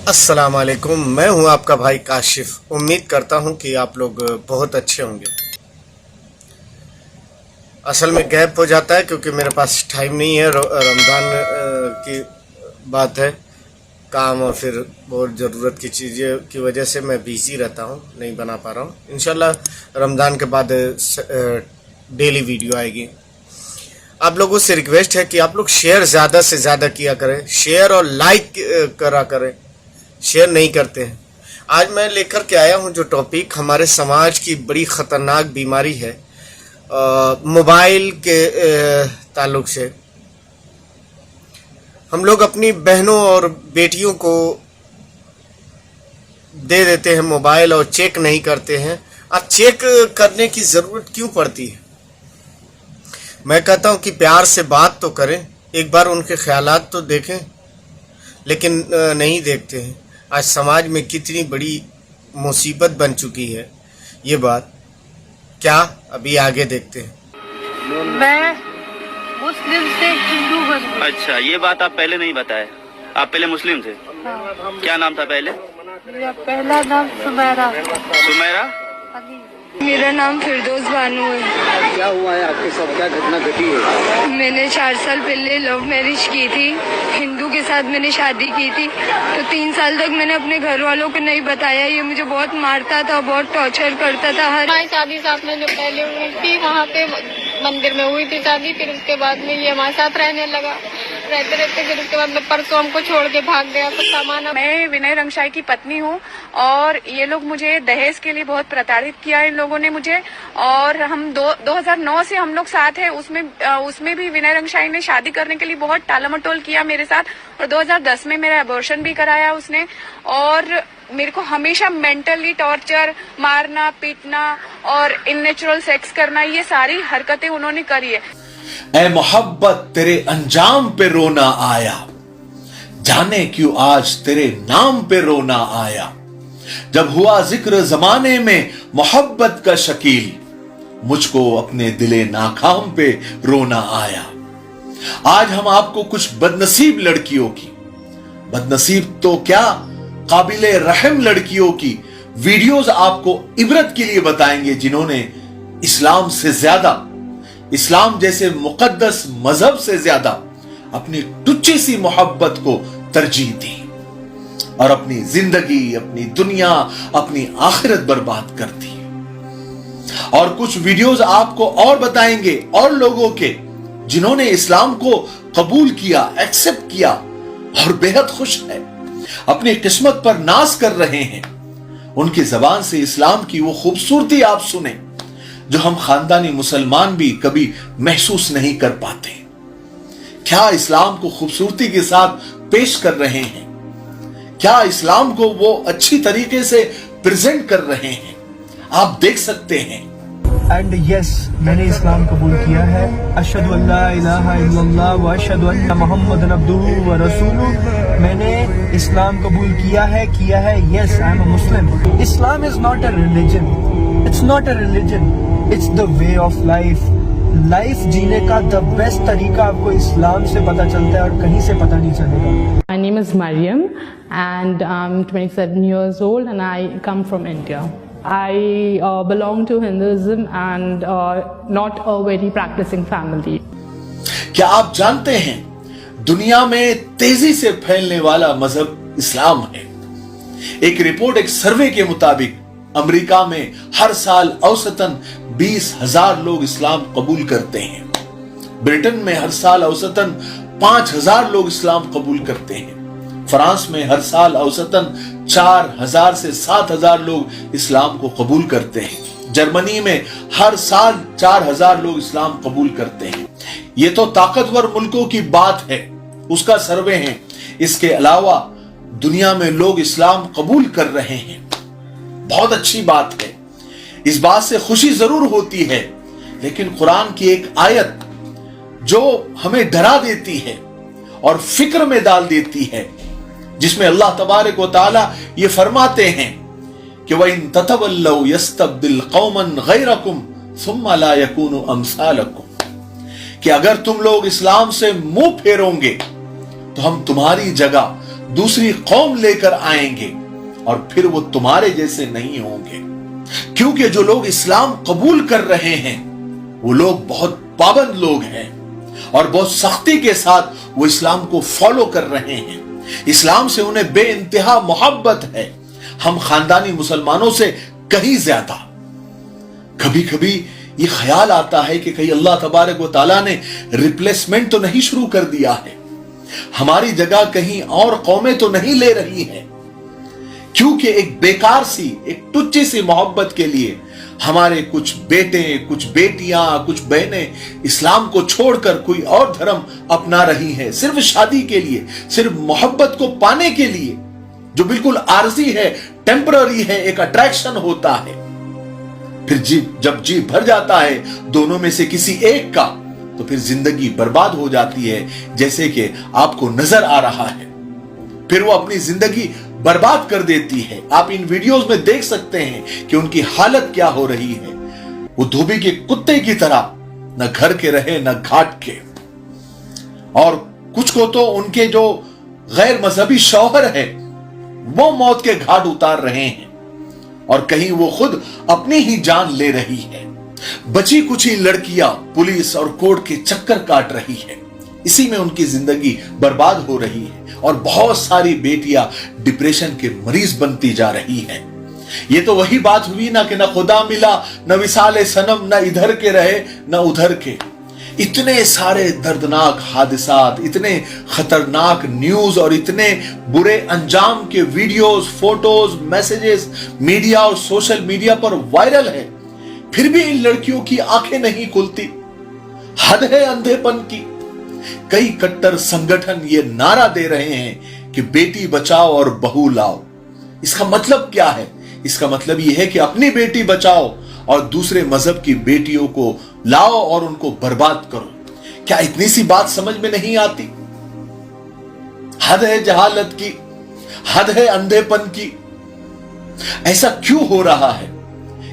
अस्सलाम वालेकुम। मैं हूं आपका भाई काशिफ। उम्मीद करता हूं कि आप लोग बहुत अच्छे होंगे। असल में गैप हो जाता है क्योंकि मेरे पास टाइम नहीं है। रमज़ान की बात है, काम और फिर बहुत ज़रूरत की चीज़ें की वजह से मैं बिज़ी रहता हूं, नहीं बना पा रहा हूं। इंशाल्लाह रमज़ान के बाद डेली वीडियो आएगी। आप लोगों से रिक्वेस्ट है कि आप लोग शेयर ज़्यादा से ज़्यादा किया करें, शेयर और लाइक करा करें। शेयर नहीं करते हैं। आज मैं लेकर के आया हूं जो टॉपिक हमारे समाज की बड़ी ख़तरनाक बीमारी है, मोबाइल के ताल्लुक से। हम लोग अपनी बहनों और बेटियों को दे देते हैं मोबाइल और चेक नहीं करते हैं। अब चेक करने की ज़रूरत क्यों पड़ती है? मैं कहता हूं कि प्यार से बात तो करें, एक बार उनके ख्यालात तो देखें, लेकिन नहीं देखते हैं। आज समाज में कितनी बड़ी मुसीबत बन चुकी है ये बात, क्या अभी आगे देखते हैं। मैं मुस्लिम से हिंदू बन गई। अच्छा, ये बात आप पहले नहीं बताए। आप पहले मुस्लिम थे? हाँ। क्या नाम था पहले? मेरा पहला नाम सुमेरा। सुमेरा? अली। मेरा नाम फिरदौस बानू है। क्या हुआ है आपके साथ, क्या घटना घटी है? मैंने 4 साल पहले लव मैरिज की थी, हिंदू के साथ मैंने शादी की थी। तो 3 साल तक मैंने अपने घर वालों को नहीं बताया। ये मुझे बहुत मारता था, बहुत टॉर्चर करता था। हमारी शादी साथ में जो पहले हुई थी वहाँ पे मंदिर में हुई थी शादी, फिर उसके बाद में ये हमारे साथ रहने लगा। रहते रहते फिर उसके बाद में परसों हमको छोड़ के भाग गया। सब सामान मैं विनय रंगशाही की पत्नी हूँ और ये लोग मुझे दहेज के लिए बहुत प्रताड़ित किया इन लोगों ने मुझे। और हम 2009 से हम लोग साथ हैं। उसमें भी विनय रंगशाही ने शादी करने के लिए बहुत टालमटोल किया मेरे साथ। और 2010 में मेरा अबॉर्शन भी कराया उसने। और मेरे को हमेशा मेंटली टॉर्चर, मारना, पीटना और इननेचुरल सेक्स करना, ये सारी हरकतें उन्होंने करी है। ऐ मोहब्बत तेरे अंजाम पे रोना आया, जाने क्यों आज तेरे नाम पे रोना आया। जब हुआ जिक्र जमाने में मोहब्बत का शकील, मुझको अपने दिले नाकाम पे रोना आया। आज हम आपको कुछ बदनसीब लड़कियों की, बदनसीब तो क्या काबिले रहम लड़कियों की वीडियोस आपको इबरत के लिए बताएंगे, जिन्होंने इस्लाम से ज्यादा, इस्लाम जैसे मुकद्दस मजहब से ज्यादा अपनी टुच्ची सी मोहब्बत को तरजीह दी और अपनी जिंदगी, अपनी दुनिया, अपनी आखिरत बर्बाद कर दी। और कुछ वीडियोस आपको और बताएंगे और लोगों के, जिन्होंने इस्लाम को कबूल किया, एक्सेप्ट किया और बेहद खुश है, अपनी किस्मत पर नाज कर रहे हैं। उनकी जबान से इस्लाम की वो खूबसूरती आप सुने जो हम खानदानी मुसलमान भी कभी महसूस नहीं कर पाते। क्या इस्लाम को खूबसूरती के साथ पेश कर रहे हैं? क्या इस्लाम को वो अच्छी तरीके से प्रेजेंट कर रहे हैं? आप देख सकते हैं। एंड यस, मैंने इस्लाम कबूल किया है। अशहदु अल्ला इलाहा इल्लल्लाह व अशहदु अन्ना मुहम्मदन अब्दुहु व रसूलुहु। मैंने इस्लाम कबूल किया है। Yes, I am a Muslim. Islam is not a religion, it's not a religion, it's the way of life. Life जीने का द बेस्ट तरीका आपको इस्लाम से पता चलता है और कहीं से पता नहीं चलेगा। My name is Mariam and I'm 27 years old and I come from India. I belong to Hinduism and not a very practicing family. क्या आप जानते हैं दुनिया में तेजी से फैलने वाला मजहब इस्लाम है। एक रिपोर्ट, एक सर्वे के मुताबिक अमेरिका में हर साल औसतन 20,000 लोग इस्लाम कबूल करते हैं। ब्रिटेन में हर साल औसतन 5,000 लोग इस्लाम कबूल करते हैं। फ्रांस में हर साल औसतन 4,000 से 7,000 लोग इस्लाम को कबूल करते हैं। जर्मनी में हर साल 4,000 लोग इस्लाम कबूल करते हैं। ये तो ताकतवर मुल्कों की बात है, उसका सर्वे है। इसके अलावा दुनिया में लोग इस्लाम कबूल कर रहे हैं, बहुत अच्छी बात है। इस बात से खुशी जरूर होती है, लेकिन कुरान की एक आयत जो हमें डरा देती है और फिक्र में डाल देती है, जिसमें अल्लाह तबारक व तआला ये फरमाते हैं कि वइन ततवल्लौ यस्तब्दिल कौमन गैरकुम सुम्मा ला यकूनु अमसालकुम, कि अगर तुम लोग इस्लाम से मुंह फेरोगे तो हम तुम्हारी जगह दूसरी कौम लेकर आएंगे और फिर वो तुम्हारे जैसे नहीं होंगे, क्योंकि जो लोग इस्लाम कबूल कर रहे हैं वो लोग बहुत पाबंद लोग हैं और बहुत सख्ती के साथ वो इस्लाम को फॉलो कर रहे हैं। इस्लाम से उन्हें बेइंतहा मोहब्बत है, हम खानदानी मुसलमानों से कहीं ज्यादा। कभी कभी ये ख्याल आता है कि कहीं अल्लाह तबारक व तआला ने रिप्लेसमेंट तो नहीं शुरू कर दिया है, हमारी जगह कहीं और कौमें तो नहीं ले रही हैं, क्योंकि एक बेकार सी, एक टुच्ची सी मोहब्बत के लिए हमारे कुछ बेटे, कुछ बेटियां, कुछ बहनें इस्लाम को छोड़कर कोई और धर्म अपना रही हैं, सिर्फ शादी के लिए, सिर्फ मोहब्बत को पाने के लिए, जो बिल्कुल आरजी है, टेम्पररी है, एक अट्रैक्शन होता है। फिर जब जी भर जाता है दोनों में से किसी एक का, तो फिर जिंदगी बर्बाद हो जाती है, जैसे कि आपको नजर आ रहा है। फिर वो अपनी जिंदगी बर्बाद कर देती है। आप इन वीडियोस में देख सकते हैं कि उनकी हालत क्या हो रही है। वो धोबी के कुत्ते की तरह, न घर के रहे न घाट के। और कुछ को तो उनके जो गैर मजहबी शौहर है वो मौत के घाट उतार रहे हैं, और कहीं वो खुद अपनी ही जान ले रही है। बची कुछ ही लड़कियां पुलिस और कोर्ट के चक्कर काट रही है, इसी में उनकी जिंदगी बर्बाद हो रही है। और बहुत सारी बेटियां डिप्रेशन के मरीज बनती जा रही हैं। ये तो वही बात हुई ना कि न खुदा मिला, न विसाले सनम, न इधर के रहे न उधर के। इतने सारे दर्दनाक हादसात, इतने खतरनाक न्यूज और इतने बुरे अंजाम के वीडियोस, फोटोज, मैसेजेस मीडिया और सोशल मीडिया पर वायरल है, फिर भी इन लड़कियों की आंखें नहीं खुलती। हद है अंधेपन की। कई कट्टर संगठन ये नारा दे रहे हैं कि बेटी बचाओ और बहू लाओ। इसका मतलब क्या है? इसका मतलब यह है कि अपनी बेटी बचाओ और दूसरे मजहब की बेटियों को लाओ और उनको बर्बाद करो। क्या इतनी सी बात समझ में नहीं आती? हद है जहालत की, हद है अंधेपन की। ऐसा क्यों हो रहा है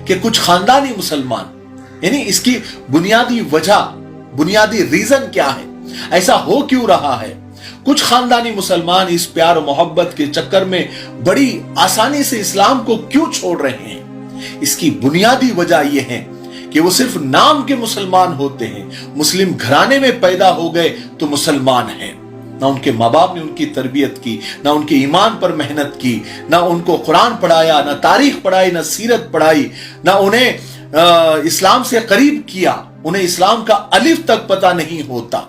कि कुछ खानदानी मुसलमान, यानी इसकी बुनियादी वजह, बुनियादी रीजन क्या है? ऐसा हो क्यों रहा है? कुछ खानदानी मुसलमान इस प्यार और मोहब्बत के चक्कर में बड़ी आसानी से इस्लाम को क्यों छोड़ रहे हैं? इसकी बुनियादी वजह यह है कि वो सिर्फ नाम के मुसलमान होते हैं। मुस्लिम घराने में पैदा हो गए तो मुसलमान हैं। ना उनके माँ बाप ने उनकी तरबियत की, ना उनके ईमान पर मेहनत की, ना उनको कुरान पढ़ाया, ना तारीख पढ़ाई, ना सीरत पढ़ाई, ना उन्हें इस्लाम से करीब किया। उन्हें इस्लाम का अलिफ तक पता नहीं होता।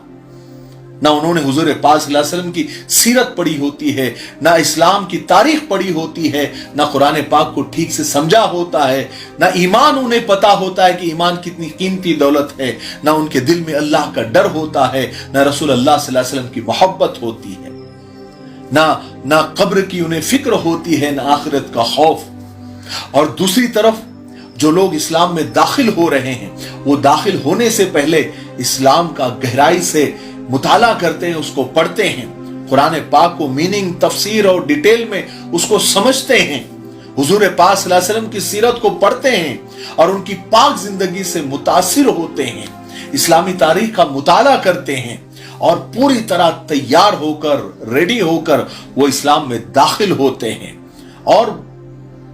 ना उन्होंने हुजूर पाक सल्लल्लाहु अलैहि वसल्लम की सीरत पढ़ी होती है, ना इस्लाम की तारीख पढ़ी होती है, ना कुरान पाक को ठीक से समझा होता है, ना ईमान उन्हें पता होता है कि ईमान कितनी कीमती दौलत है, ना उनके दिल में अल्लाह का डर होता है, ना रसूल अल्लाह सल्लल्लाहु अलैहि वसल्लम की मोहब्बत होती है, ना कब्र की उन्हें फिक्र होती है, ना आखिरत का खौफ। और दूसरी तरफ जो लोग इस्लाम में दाखिल हो रहे हैं, वो दाखिल होने से पहले इस्लाम का गहराई से मुताला करते हैं, उसको पढ़ते हैं, कुरान पाक को मीनिंग, तफसीर और डिटेल में उसको समझते हैं, हुजूर पाक सल्लल्लाहु अलैहि वसल्लम की सीरत को पढ़ते हैं और उनकी पाक जिंदगी से मुतासिर होते हैं, इस्लामी तारीख का मुताला करते हैं और पूरी तरह तैयार होकर, रेडी होकर वो इस्लाम में दाखिल होते हैं और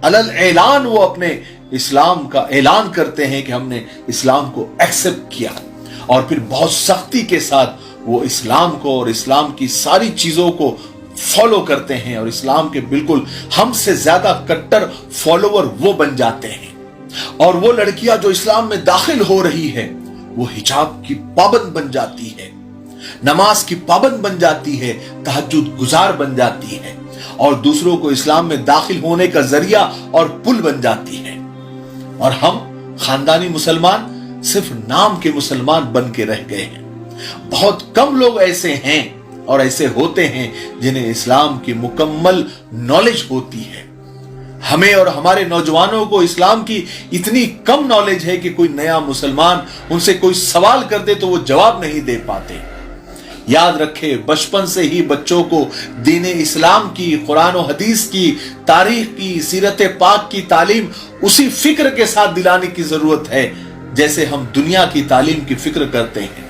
अलल ऐलान वो अपने इस्लाम का ऐलान करते हैं कि हमने इस्लाम को एक्सेप्ट किया। और फिर बहुत सख्ती के साथ वो इस्लाम को और इस्लाम की सारी चीजों को फॉलो करते हैं और इस्लाम के बिल्कुल हमसे ज्यादा कट्टर फॉलोवर वो बन जाते हैं। और वो लड़कियां जो इस्लाम में दाखिल हो रही है वो हिजाब की पाबंद बन जाती है, नमाज की पाबंद बन जाती है, तहज्जुद गुजार बन जाती है और दूसरों को इस्लाम में दाखिल होने का जरिया और पुल बन जाती है। और हम खानदानी मुसलमान सिर्फ नाम के मुसलमान बन के रह गए हैं। बहुत कम लोग ऐसे हैं और ऐसे होते हैं जिन्हें इस्लाम की मुकम्मल नॉलेज होती है। हमें और हमारे नौजवानों को इस्लाम की इतनी कम नॉलेज है कि कोई नया मुसलमान उनसे कोई सवाल कर दे तो वो जवाब नहीं दे पाते। याद रखे, बचपन से ही बच्चों को दीन इस्लाम की, कुरान और हदीस की, तारीख की, सीरत पाक की तालीम उसी फिक्र के साथ दिलाने की जरूरत है जैसे हम दुनिया की तालीम की फिक्र करते हैं।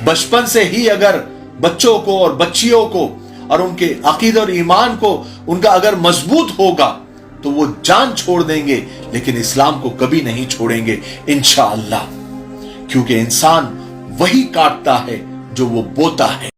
बचपन से ही अगर बच्चों को और बच्चियों को اور ان کے عقیدہ اور ایمان کو ان کا اگر مضبوط ہوگا تو وہ جان چھوڑ دیں گے لیکن اسلام کو کبھی نہیں چھوڑیں گے انشاءاللہ، کیونکہ انسان وہی کاٹتا ہے جو وہ بوتا ہے۔